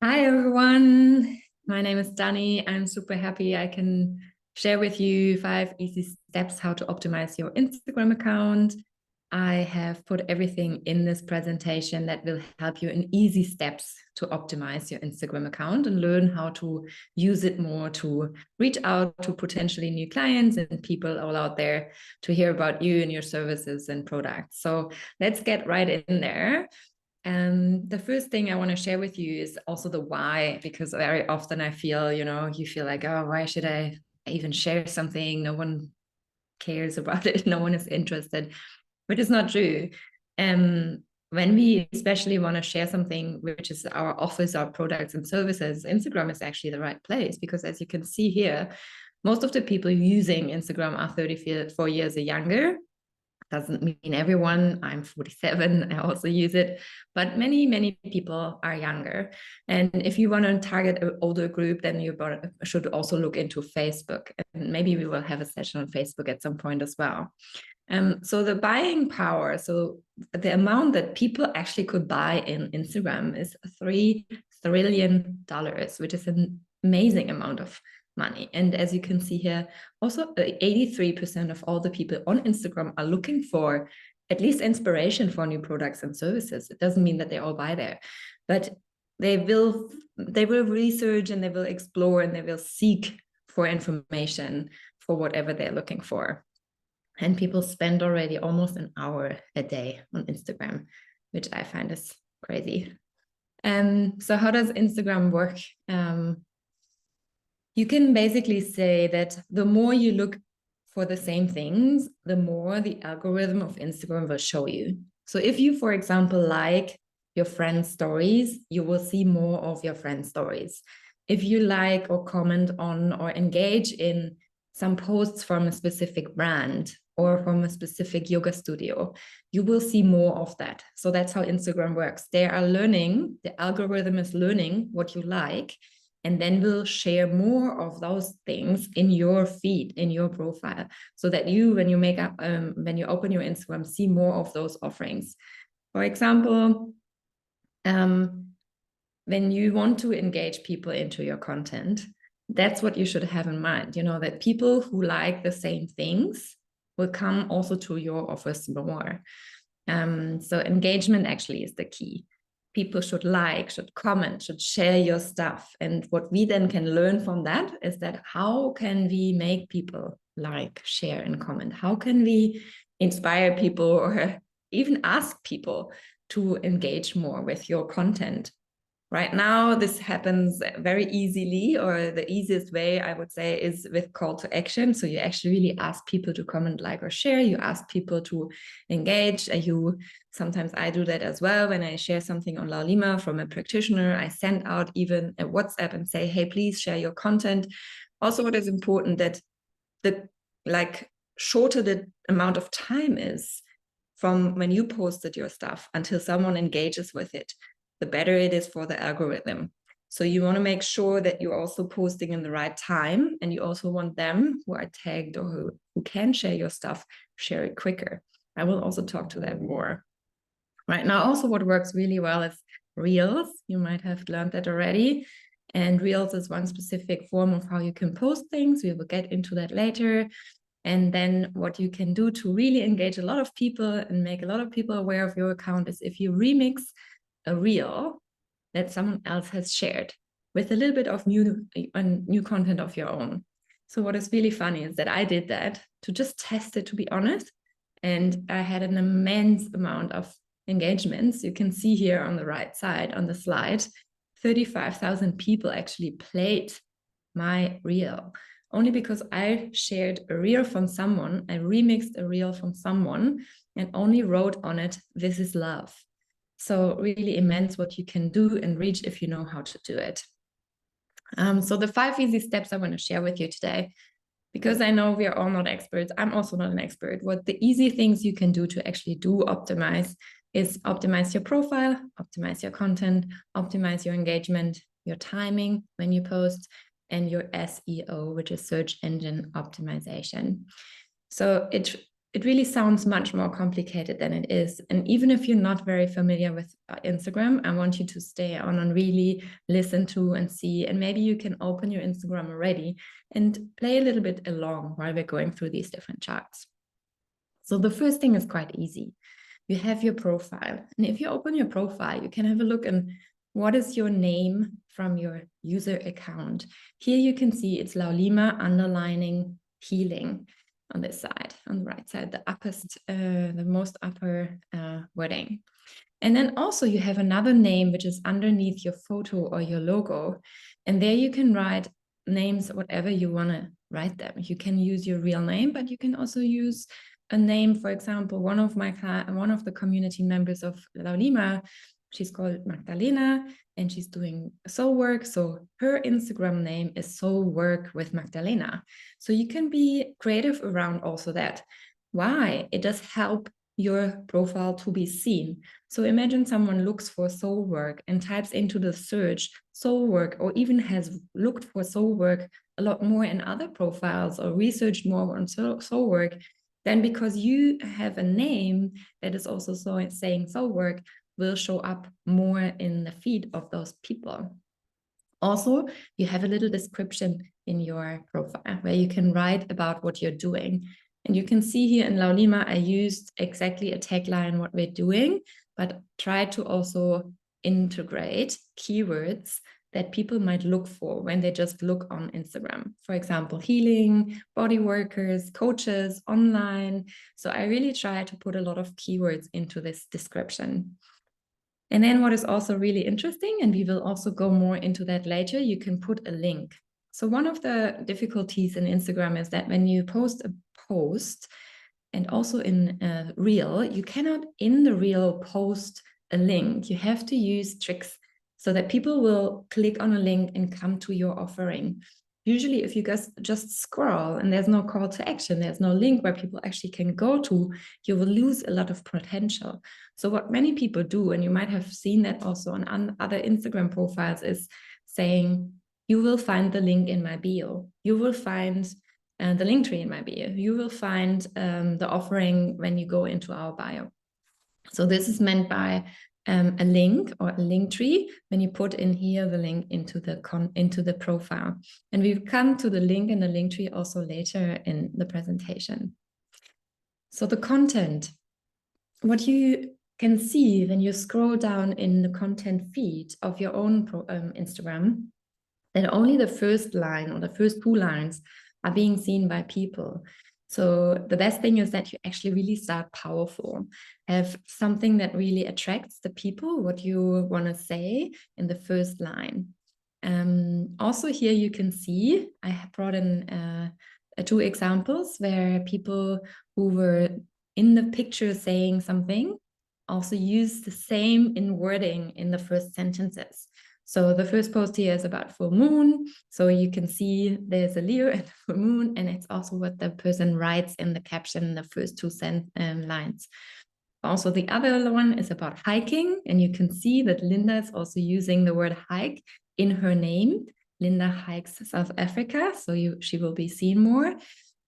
Hi, everyone. My name is Dannie. I'm super happy I can share with you 5 easy steps how to optimize your Instagram account. I have put everything in this presentation that will help you in easy steps to optimize your Instagram account and learn how to use it more to reach out to potentially new clients and people all out there to hear about you and your services and products. So let's get right in there. The first thing I want to share with you is also the why, because very often I feel, you feel like, oh, why should I even share something? No one cares about it. No one is interested, which is not true. When we especially want to share something, which is our office, our products and services, Instagram is actually the right place because as you can see here, most of the people using Instagram are 34 years or younger. Doesn't mean everyone. I'm 47. I also use it, but many people are younger. And if you want to target an older group, then you should also look into Facebook. And maybe we will have a session on Facebook at some point as well. So the buying power, so the amount that people actually could buy in Instagram is $3 trillion, which is an amazing amount of money. And as you can see here, also 83% of all the people on Instagram are looking for at least inspiration for new products and services. It doesn't mean that they all buy there, but they will research and they will explore and they will seek for information for whatever they're looking for. And people spend already almost an hour a day on Instagram, which I find is crazy. So how does Instagram work? You can basically say that the more you look for the same things, the more the algorithm of Instagram will show you. So if you, for example, like your friends' stories, you will see more of your friends' stories. If you like or comment on or engage in some posts from a specific brand or from a specific yoga studio, you will see more of that. So that's how Instagram works. They are learning, the algorithm is learning what you like, and then we'll share more of those things in your feed, in your profile, so that you, when you open your Instagram, see more of those offerings. For example, when you want to engage people into your content, that's what you should have in mind, that people who like the same things will come also to your offers more. So engagement actually is the key. People should like, should comment, should share your stuff. And what we then can learn from that is that how can we make people like, share, and comment? How can we inspire people or even ask people to engage more with your content? Right now, this happens very easily, or the easiest way I would say is with call to action. So you actually really ask people to comment, like, or share. You ask people to engage. Sometimes I do that as well. When I share something on Laulima from a practitioner, I send out even a WhatsApp and say, hey, please share your content. Also, what is important that the shorter the amount of time is from when you posted your stuff until someone engages with it, the better it is for the algorithm. So you want to make sure that you're also posting in the right time, and you also want them who are tagged or who can share your stuff, share it quicker. I will also talk to that more. Right now, also what works really well is Reels. You might have learned that already. And Reels is one specific form of how you can post things. We will get into that later. And then what you can do to really engage a lot of people and make a lot of people aware of your account is if you remix a reel that someone else has shared with a little bit of new content of your own. So what is really funny is that I did that to just test it, to be honest. And I had an immense amount of engagements. You can see here on the right side on the slide, 35,000 people actually played my reel. Only because I shared a reel from someone, I remixed a reel from someone and only wrote on it, "This is love." So really immense what you can do and reach if you know how to do it. So the 5 easy steps I want to share with you today, because I know we are all not experts. I'm also not an expert. What the easy things you can do to actually do optimize is optimize your profile, optimize your content, optimize your engagement, your timing when you post, and your SEO, which is search engine optimization. So it it really sounds much more complicated than it is. And even if you're not very familiar with Instagram, I want you to stay on and really listen to and see. And maybe you can open your Instagram already and play a little bit along while we're going through these different charts. So the first thing is quite easy. You have your profile. And if you open your profile, you can have a look and what is your name from your user account. Here you can see it's Laulima underlining healing on this side, on the right side, the most upper wording. And then also you have another name which is underneath your photo or your logo. And there you can write names, whatever you want to write them. You can use your real name, but you can also use a name. For example, one of the community members of Laulima, she's called Magdalena, and she's doing soul work. So her Instagram name is Soul Work with Magdalena. So you can be creative around also that. Why? It does help your profile to be seen. So imagine someone looks for soul work and types into the search soul work, or even has looked for soul work a lot more in other profiles or researched more on soul work. Then because you have a name that is also saying soul work, will show up more in the feed of those people. Also, you have a little description in your profile where you can write about what you're doing. And you can see here in Laulima, I used exactly a tagline, what we're doing, but try to also integrate keywords that people might look for when they just look on Instagram. For example, healing, body workers, coaches, online. So I really try to put a lot of keywords into this description. And then what is also really interesting, and we will also go more into that later, you can put a link. So one of the difficulties in Instagram is that when you post a post, and also in a reel, you cannot in the reel post a link. You have to use tricks so that people will click on a link and come to your offering. Usually, if you just scroll and there's no call to action, there's no link where people actually can go to, you will lose a lot of potential. So what many people do, and you might have seen that also on other Instagram profiles, is saying, you will find the link in my bio. You will find the link tree in my bio. You will find the offering when you go into our bio. So this is meant by a link or a link tree when you put in here the link into the profile. And we've come to the link and the link tree also later in the presentation. So the content, what you can see when you scroll down in the content feed of your own Instagram, that only the first line or the first 2 lines are being seen by people. So the best thing is that you actually really start powerful, have something that really attracts the people, what you want to say in the first line. Also here you can see, I have brought in 2 examples where people who were in the picture saying something also use the same in wording in the first sentences. So the first post here is about full moon. So you can see there's a Leo and a full moon, and it's also what the person writes in the caption in the first 2 lines. Also, the other one is about hiking, and you can see that Linda is also using the word hike in her name. Linda hikes South Africa, so she will be seen more.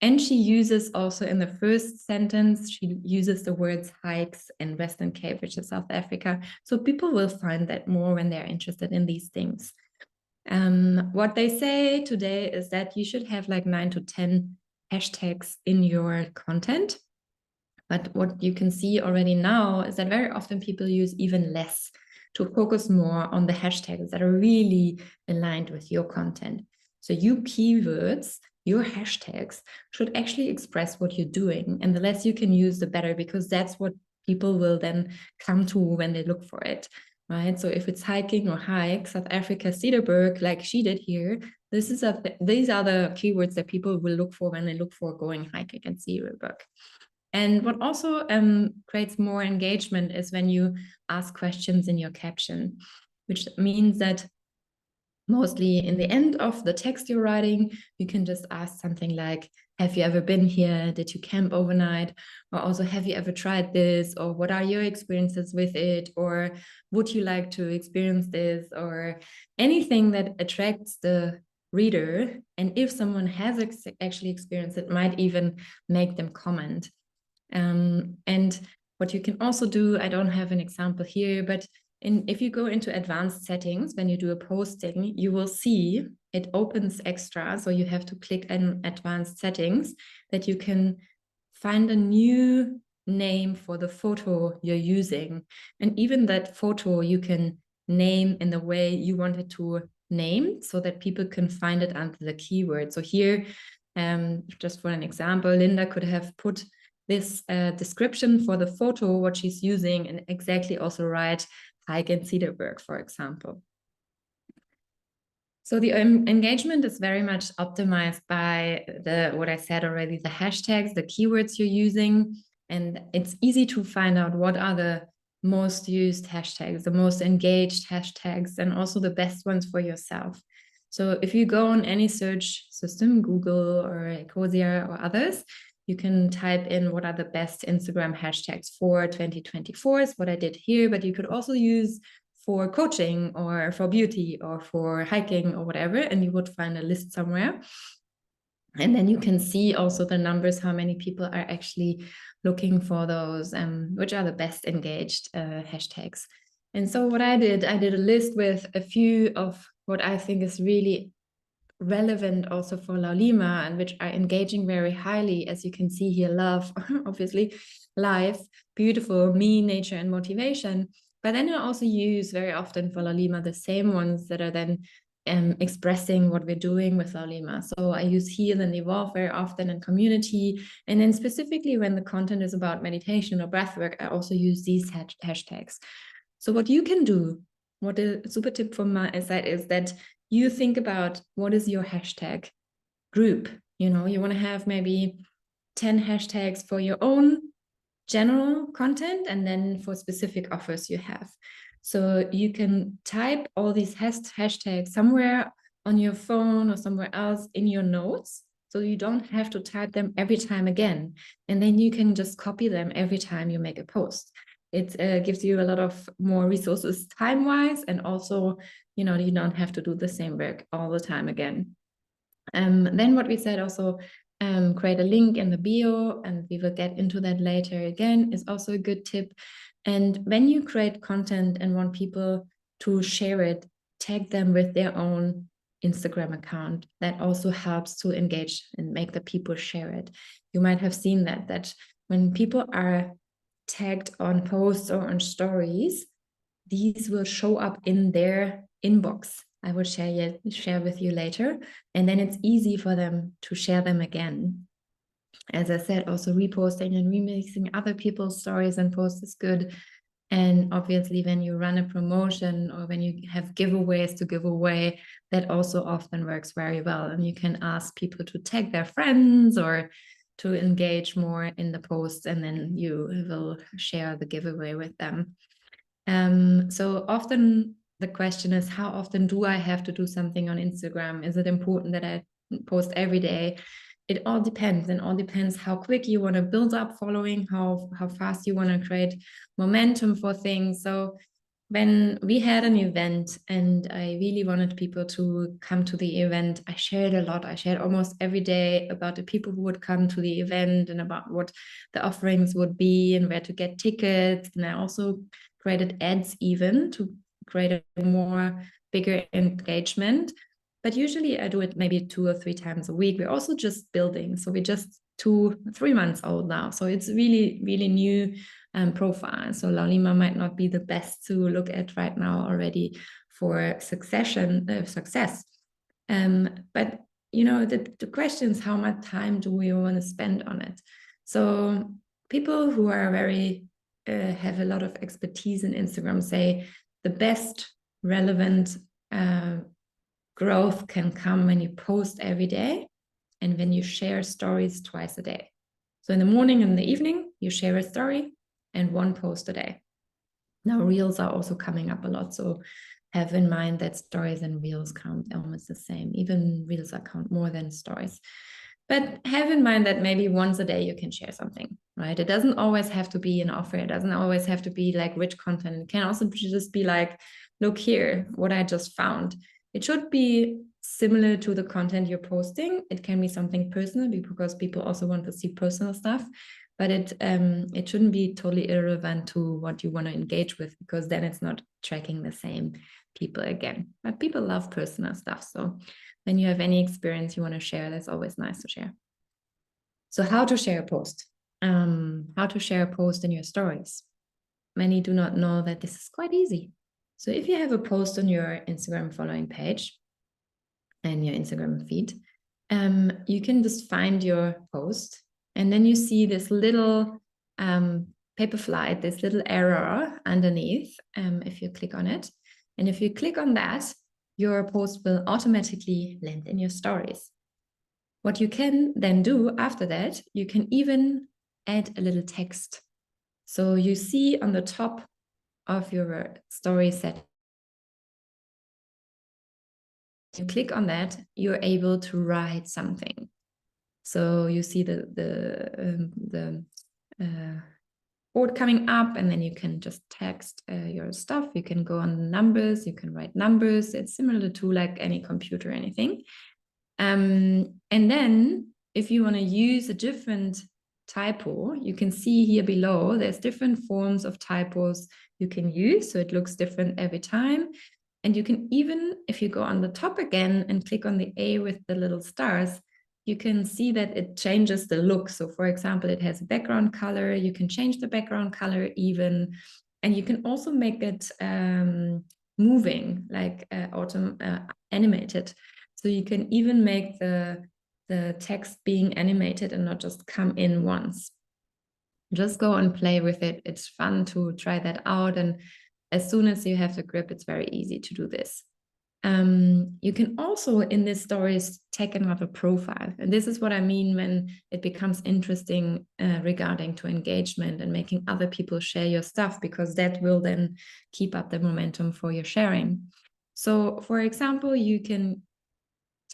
And she uses also in the first sentence, she uses the words hikes and Western Cape, which is South Africa. So people will find that more when they're interested in these things. What they say today is that you should have like 9 to 10 hashtags in your content. But what you can see already now is that very often people use even less to focus more on the hashtags that are really aligned with your content. So your keywords, your hashtags should actually express what you're doing. And the less you can use, the better, because that's what people will then come to when they look for it, right? So if it's hiking or hike, South Africa, Cedarburg, like she did here, these are the keywords that people will look for when they look for going hiking in Cedarburg. And what also creates more engagement is when you ask questions in your caption, which means that mostly in the end of the text you're writing, you can just ask something like, have you ever been here? Did you camp overnight? Or also, have you ever tried this? Or what are your experiences with it? Or would you like to experience this? Or anything that attracts the reader. And if someone has actually experienced it, might even make them comment. And what you can also do, I don't have an example here, but if you go into advanced settings, when you do a posting, you will see it opens extra. So you have to click on advanced settings that you can find a new name for the photo you're using. And even that photo you can name in the way you want it to name so that people can find it under the keyword. So here, just for an example, Linda could have put this description for the photo, what she's using, and exactly also write hike in Cedarburg, for example. So the engagement is very much optimized by what I said already, the hashtags, the keywords you're using, and it's easy to find out what are the most used hashtags, the most engaged hashtags, and also the best ones for yourself. So if you go on any search system, Google or Ecosia or others, you can type in what are the best Instagram hashtags for 2024 is what I did here, but you could also use for coaching or for beauty or for hiking or whatever, and you would find a list somewhere. And then you can see also the numbers, how many people are actually looking for those, which are the best engaged hashtags. And so what I did a list with a few of what I think is really relevant also for Laulima and which are engaging very highly, as you can see here, love, obviously, life, beautiful, me, nature, and motivation. But then I also use very often for Laulima the same ones that are then expressing what we're doing with Laulima. So I use heal and evolve very often in community. And then specifically when the content is about meditation or breathwork, I also use these hashtags. So what you can do, what a super tip from my side is that you think about what is your hashtag group. You know, you want to have maybe 10 hashtags for your own general content and then for specific offers you have. So you can type all these hashtags somewhere on your phone or somewhere else in your notes. So you don't have to type them every time again. And then you can just copy them every time you make a post. It gives you a lot of more resources time-wise, and also, you know, you don't have to do the same work all the time again. Then what we said also, create a link in the bio, and we will get into that later again, is also a good tip. And when you create content and want people to share it, tag them with their own Instagram account. That also helps to engage and make the people share it. You might have seen that when people are tagged on posts or on stories, these will show up in their inbox. I will share with you later. And then it's easy for them to share them again. As I said, also reposting and remixing other people's stories and posts is good. And obviously, when you run a promotion or when you have giveaways to give away, that also often works very well. And you can ask people to tag their friends or to engage more in the posts, and then you will share the giveaway with them. So often the question is, how often do I have to do something on Instagram? Is it important that I post every day? It all depends, and all depends how quick you want to build up following, how fast you want to create momentum for things. So when we had an event and I really wanted people to come to the event, I shared a lot. I shared almost every day about the people who would come to the event and about what the offerings would be and where to get tickets. And I also created ads even to create a more bigger engagement. But usually I do it maybe 2 or 3 times a week. We're also just building. So we're just 2-3 months old now. So it's really, really new profile. So Laulima might not be the best to look at right now already for success. But you know, the question is, how much time do we want to spend on it? So people who are very have a lot of expertise in Instagram say the best relevant growth can come when you post every day and when you share stories twice a day. So in the morning and the evening, you share a story and 1 post a day. Now, reels are also coming up a lot. So have in mind that stories and reels count almost the same. Even reels count more than stories. But have in mind that maybe once a day you can share something, right? It doesn't always have to be an offer. It doesn't always have to be like rich content. It can also just be like, look here, what I just found. It should be similar to the content you're posting. It can be something personal because people also want to see personal stuff. but it shouldn't be totally irrelevant to what you want to engage with, because then it's not tracking the same people again. But people love personal stuff. So when you have any experience you want to share, that's always nice to share. So how to share a post? How to share a post in your stories. Many do not know that this is quite easy. So if you have a post on your Instagram following page and your Instagram feed, you can just find your post, and then you see this little paper flight, this little arrow underneath, if you click on it. And if you click on that, your post will automatically land in your stories. What you can then do after that, you can even add a little text. So you see on the top of your story set, you click on that, you're able to write something. So you see the board coming up, and then you can just text your stuff. You can go on numbers, you can write numbers. It's similar to like any computer or anything. And then if you want to use a different typo, you can see here below, there's different forms of typos you can use. So it looks different every time. And you can even, if you go on the top again and click on the A with the little stars, you can see that it changes the look. So for example, it has a background color. You can change the background color even, and you can also make it moving, like animated. So you can even make the text being animated and not just come in once. Just go and play with it. It's fun to try that out. And as soon as you have the grip, it's very easy to do this. You can also in these stories tag another profile. And this is what I mean when it becomes interesting regarding to engagement and making other people share your stuff, because that will then keep up the momentum for your sharing. So for example, you can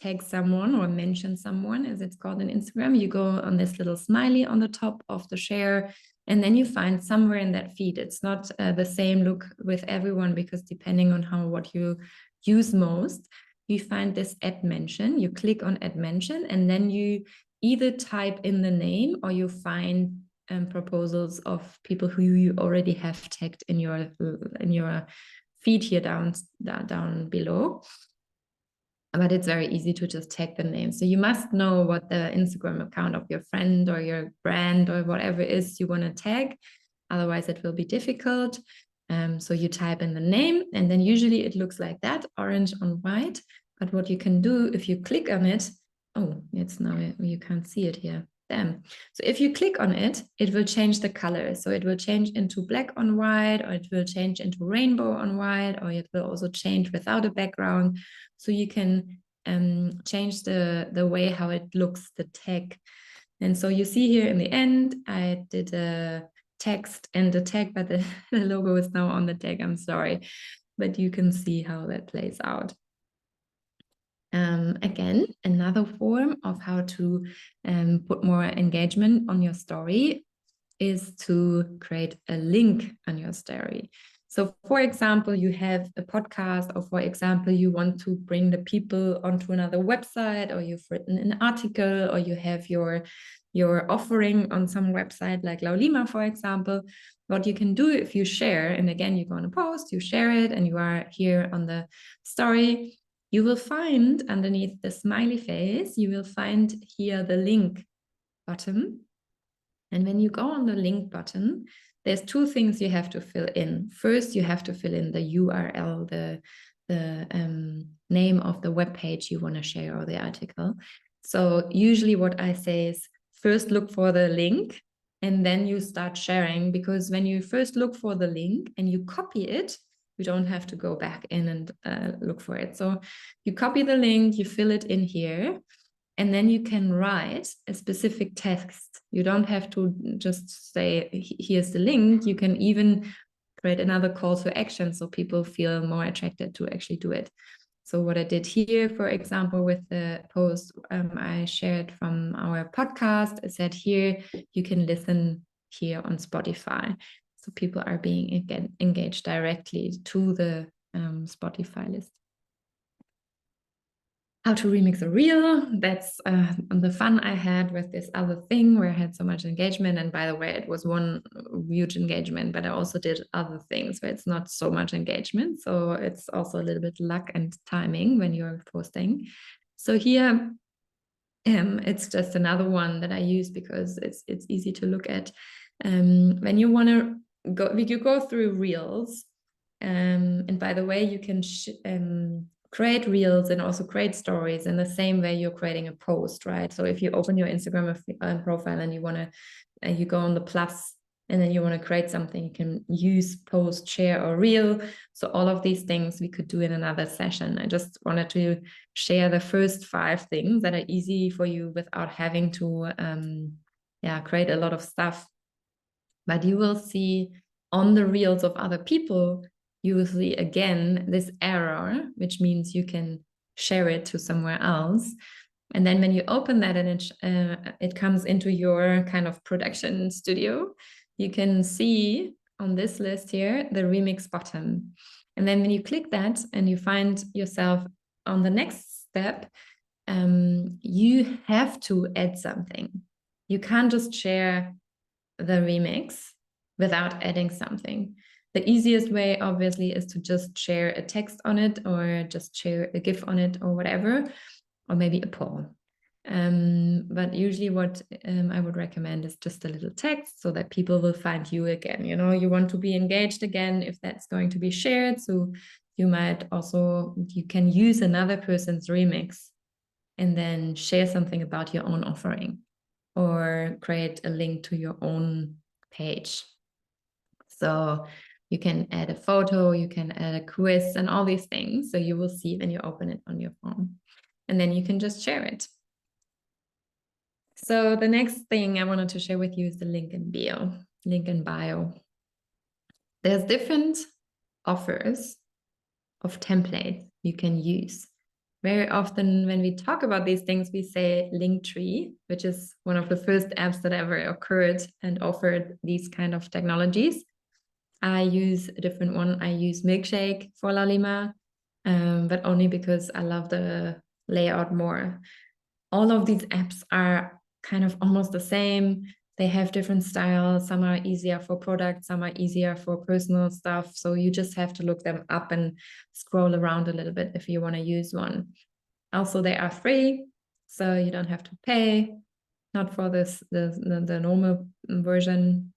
tag someone or mention someone, as it's called in Instagram. You go on this little smiley on the top of the share, and then you find somewhere in that feed. It's not the same look with everyone, because depending on what you use most, you find this add mention. You click on add mention, and then you either type in the name or you find proposals of people who you already have tagged in your feed here down below. But it's very easy to just tag the name. So you must know what the Instagram account of your friend or your brand or whatever it is you want to tag. Otherwise, it will be difficult. So you type in the name, and then usually it looks like that, orange on white. But what you can do if you click on it, oh, it's now, you can't see it here. Damn. So if you click on it, it will change the color. So it will change into black on white, or it will change into rainbow on white, or it will also change without a background. So you can change the way how it looks, the tag. And so you see here in the end, I did a text and the tag, but the logo is now on the tag. I'm sorry, but you can see how that plays out. Again, another form of how to put more engagement on your story is to create a link on your story. So for example, you have a podcast, or for example, you want to bring the people onto another website, or you've written an article, or you have your offering on some website like Laulima, for example. What you can do if you share, and again, you go on a post, you share it, and you are here on the story, you will find underneath the smiley face, you will find here the link button. And when you go on the link button, there's two things you have to fill in. First, you have to fill in the URL, the name of the web page you want to share, or the article. So usually what I say is first look for the link, and then you start sharing, because when you first look for the link and you copy it, you don't have to go back in and look for it. So you copy the link, you fill it in here, and then you can write a specific text. You don't have to just say, here's the link. You can even create another call to action so people feel more attracted to actually do it. So what I did here, for example, with the post I shared from our podcast, I said here, you can listen here on Spotify. So people are being engaged directly to the Spotify list. how to remix a reel. That's the fun I had with this other thing where I had so much engagement. And by the way, it was one huge engagement, but I also did other things where it's not so much engagement. So it's also a little bit luck and timing when you're posting. So here, it's just another one that I use because it's easy to look at. When you want to go through reels, and by the way, you can create reels and also create stories in the same way you're creating a post, right? So if you open your Instagram profile and you want to, you go on the plus and then you want to create something, you can use post, share, or reel. So all of these things we could do in another session. I just wanted to share the first 5 things that are easy for you without having to create a lot of stuff. But you will see on the reels of other people, you will see again this error, which means you can share it to somewhere else. And then when you open that and it comes into your kind of production studio, you can see on this list here, the remix button. And then when you click that and you find yourself on the next step, you have to add something. You can't just share the remix without adding something. The easiest way, obviously, is to just share a text on it or just share a GIF on it or whatever, or maybe a poll. But usually what I would recommend is just a little text so that people will find you again. You know, you want to be engaged again if that's going to be shared. So you might also, you can use another person's remix and then share something about your own offering or create a link to your own page. So you can add a photo, you can add a quiz and all these things. So you will see when you open it on your phone. And then you can just share it. So the next thing I wanted to share with you is the link in bio. There's different offers of templates you can use. Very often when we talk about these things, we say Linktree, which is one of the first apps that ever occurred and offered these kind of technologies. I use a different one. I use Milkshake for Lalima, but only because I love the layout more. All of these apps are kind of almost the same. They have different styles. Some are easier for products, some are easier for personal stuff. So you just have to look them up and scroll around a little bit if you want to use one. Also, they are free, so you don't have to pay, not for the normal version,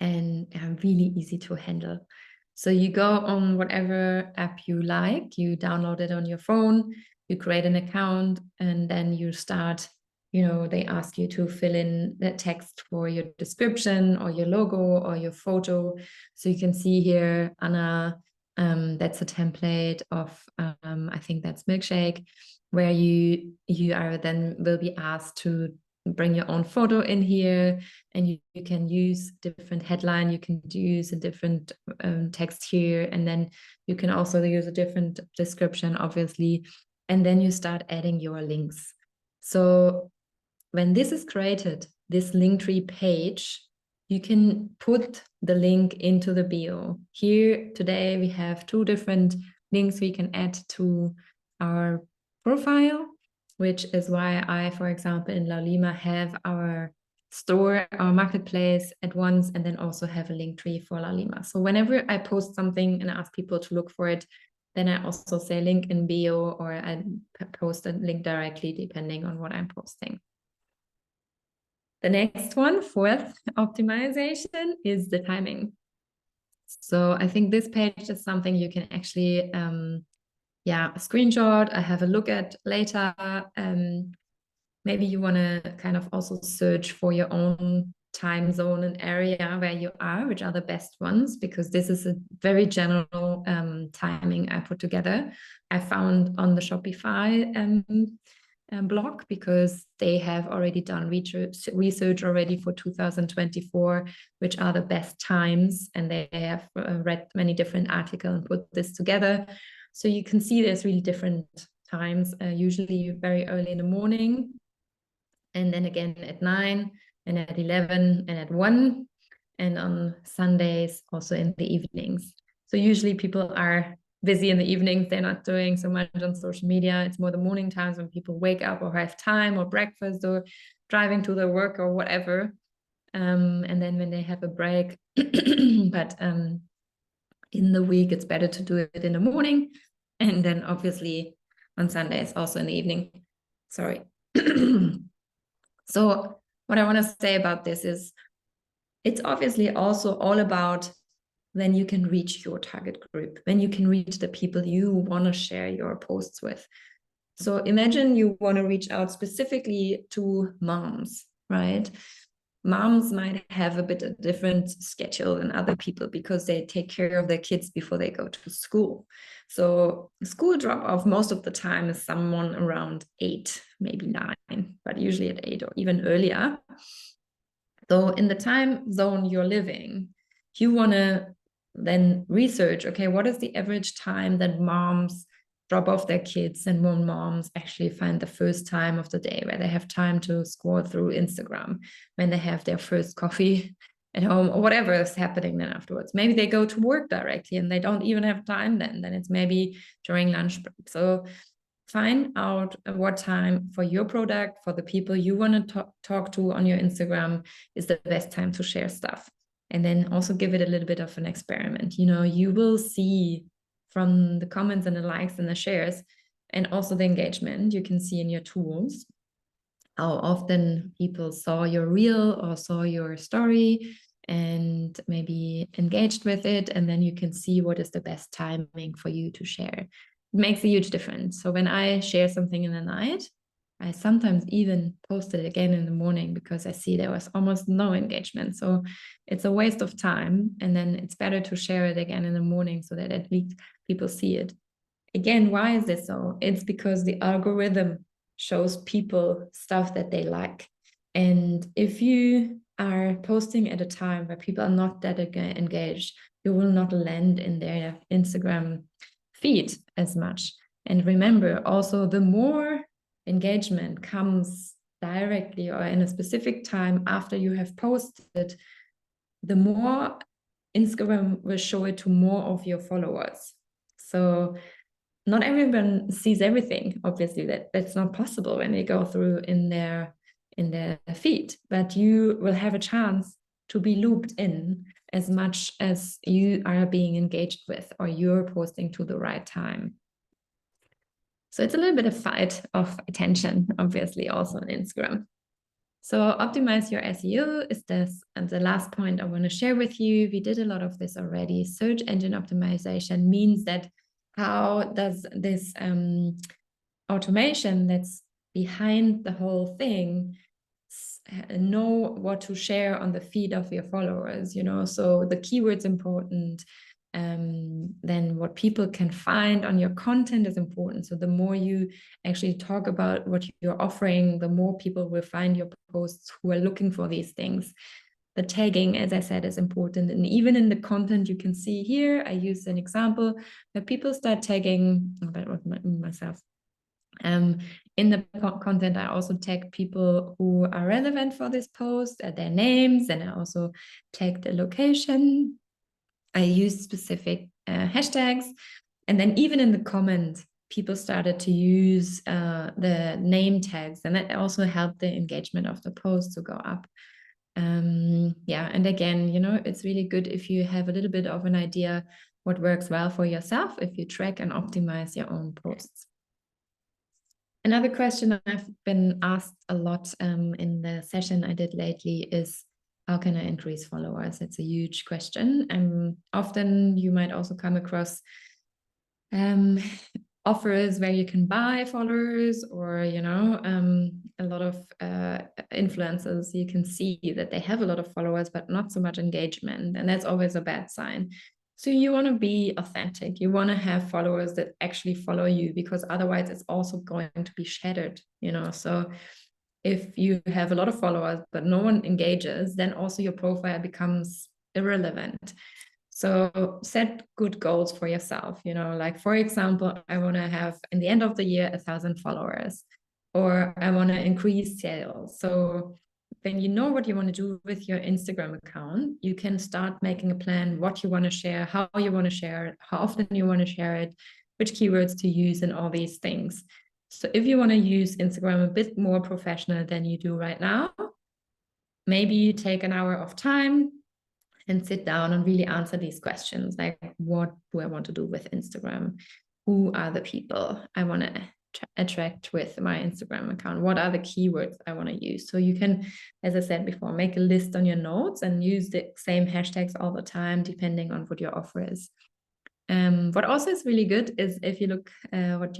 and really easy to handle. So you go on whatever app you like, you download it on your phone, you create an account, and then you start, you know, they ask you to fill in the text for your description or your logo or your photo. So you can see here, Anna, that's a template of, I think that's Milkshake, where you are then will be asked to bring your own photo in here, and you can use different headline, you can use a different text here, and then you can also use a different description, obviously, and then you start adding your links. So when this is created, this Linktree page, you can put the link into the bio. Here today we have 2 different links we can add to our profile, which is why I, for example, in Lalima have our store, our marketplace at once, and then also have a Linktree for Lalima. So whenever I post something and ask people to look for it, then I also say link in bio, or I post a link directly depending on what I'm posting. The next one, 4th optimization, is the timing. So I think this page is something you can actually screenshot, I have a look at later. Maybe you want to kind of also search for your own time zone and area where you are, which are the best ones, because this is a very general timing I put together. I found on the Shopify blog, because they have already done research already for 2024, which are the best times, and they have read many different articles and put this together. So you can see there's really different times, usually very early in the morning, and then again at 9, and at 11, and at 1, and on Sundays also in the evenings. So usually people are busy in the evenings. They're not doing so much on social media. It's more the morning times when people wake up or have time or breakfast or driving to their work or whatever. And then when they have a break, but in the week, it's better to do it in the morning. And then obviously on Sundays, also in the evening. Sorry. So what I want to say about this is it's obviously also all about when you can reach your target group, when you can reach the people you want to share your posts with. So imagine you want to reach out specifically to moms, right? Moms might have a bit of different schedule than other people because they take care of their kids before they go to school. So school drop off most of the time is someone around 8, maybe 9, but usually at 8 or even earlier. So in the time zone you're living, you want to then research, okay, what is the average time that moms drop off their kids and when moms actually find the first time of the day where they have time to scroll through Instagram, when they have their first coffee at home or whatever is happening then afterwards. Maybe they go to work directly and they don't even have time then it's maybe during lunch break. So find out what time for your product, for the people you want to talk to on your Instagram is the best time to share stuff. And then also give it a little bit of an experiment. You will see from the comments and the likes and the shares and also the engagement you can see in your tools how often people saw your reel or saw your story and maybe engaged with it. And then you can see what is the best timing for you to share. It makes a huge difference. So when I share something in the night, I sometimes even post it again in the morning because I see there was almost no engagement. So it's a waste of time. And then it's better to share it again in the morning so that at least people see it. Again, why is this so? It's because the algorithm shows people stuff that they like. And if you are posting at a time where people are not that engaged, you will not land in their Instagram feed as much. And remember, also, the more engagement comes directly or in a specific time after you have posted, the more Instagram will show it to more of your followers. So not everyone sees everything. Obviously, that's not possible when they go through in their feed, but you will have a chance to be looped in as much as you are being engaged with or you're posting to the right time. So it's a little bit of fight of attention, obviously, also on Instagram. So optimize your SEO is this, and the last point I want to share with you. We did a lot of this already. Search engine optimization means that how does this automation that's behind the whole thing know what to share on the feed of your followers, so the keywords important, then what people can find on your content is important. So the more you actually talk about what you're offering, the more people will find your posts who are looking for these things. The tagging, as I said, is important. And even in the content you can see here, I use an example where people start tagging, that was myself. In the content, I also tag people who are relevant for this post, their names, and I also tag the location. I use specific hashtags. And then even in the comment, people started to use the name tags, and that also helped the engagement of the post to go up. And again, it's really good if you have a little bit of an idea what works well for yourself if you track and optimize your own posts. Another question I've been asked a lot in the session I did lately is, how can I increase followers? It's a huge question. Often you might also come across offers where you can buy followers, or a lot of influencers, you can see that they have a lot of followers but not so much engagement, and that's always a bad sign. So you want to be authentic. You want to have followers that actually follow you, because otherwise it's also going to be shattered, so if you have a lot of followers but no one engages, then also your profile becomes irrelevant. So set good goals for yourself, like, for example, I want to have in the end of the year 1,000 followers, or I want to increase sales. So when you know what you want to do with your Instagram account, you can start making a plan what you want to share, how you want to share it, how often you want to share it, which keywords to use, and all these things. So if you want to use Instagram a bit more professional than you do right now, maybe you take an hour of time and sit down and really answer these questions. Like, what do I want to do with Instagram? Who are the people I want to attract with my Instagram account? What are the keywords I want to use? So you can, as I said before, make a list on your notes and use the same hashtags all the time, depending on what your offer is. What also is really good is if you look what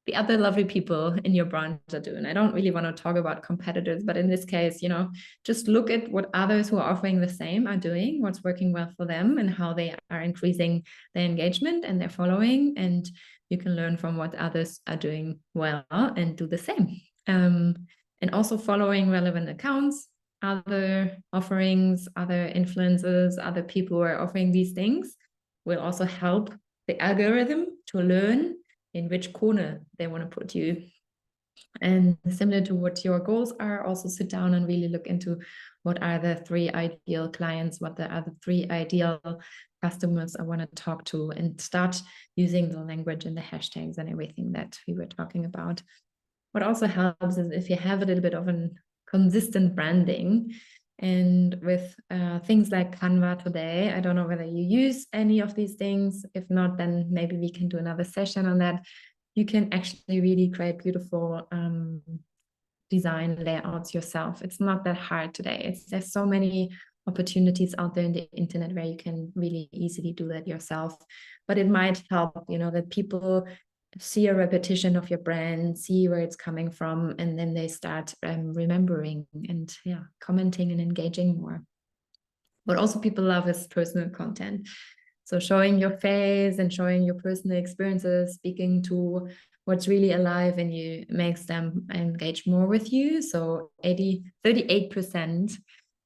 the other lovely people in your brand are doing. I don't really want to talk about competitors, but in this case, just look at what others who are offering the same are doing, what's working well for them, and how they are increasing their engagement and their following. And you can learn from what others are doing well and do the same. And also following relevant accounts, other offerings, other influencers, other people who are offering these things will also help the algorithm to learn in which corner they want to put you. And similar to what your goals are, also sit down and really look into what are the 3 ideal clients, what are the 3 ideal customers I want to talk to, and start using the language and the hashtags and everything that we were talking about. What also helps is if you have a little bit of a consistent branding, and with things like Canva today, I don't know whether you use any of these things. If not, then maybe we can do another session on that. You can actually really create beautiful design layouts yourself. It's not that hard today. There's so many opportunities out there in the internet where you can really easily do that yourself. But it might help, that people see a repetition of your brand, see where it's coming from, and then they start remembering and commenting and engaging more. What also people love is personal content. So showing your face and showing your personal experiences, speaking to what's really alive in you, makes them engage more with you. So 38%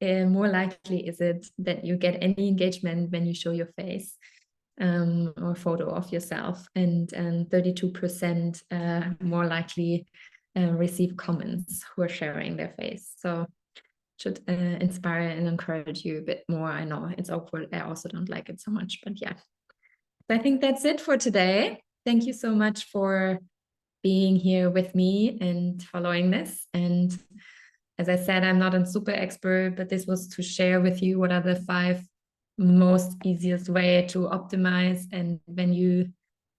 more likely is it that you get any engagement when you show your face or photo of yourself, and 32% more likely receive comments who are sharing their face. So should inspire and encourage you a bit more. I know it's awkward. I also don't like it so much, but yeah. So I think that's it for today. Thank you so much for being here with me and following this. And as I said, I'm not a super expert, but this was to share with you what are the 5 most easiest way to optimize. And when you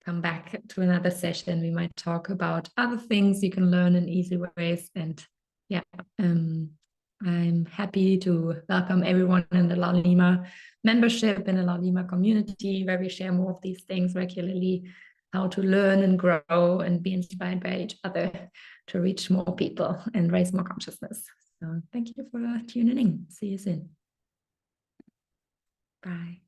come back to another session, we might talk about other things you can learn in easy ways. And yeah, I'm happy to welcome everyone in the La Lima membership, in the La Lima community, where we share more of these things regularly, how to learn and grow and be inspired by each other to reach more people and raise more consciousness. So thank you for tuning in. See you soon. Bye.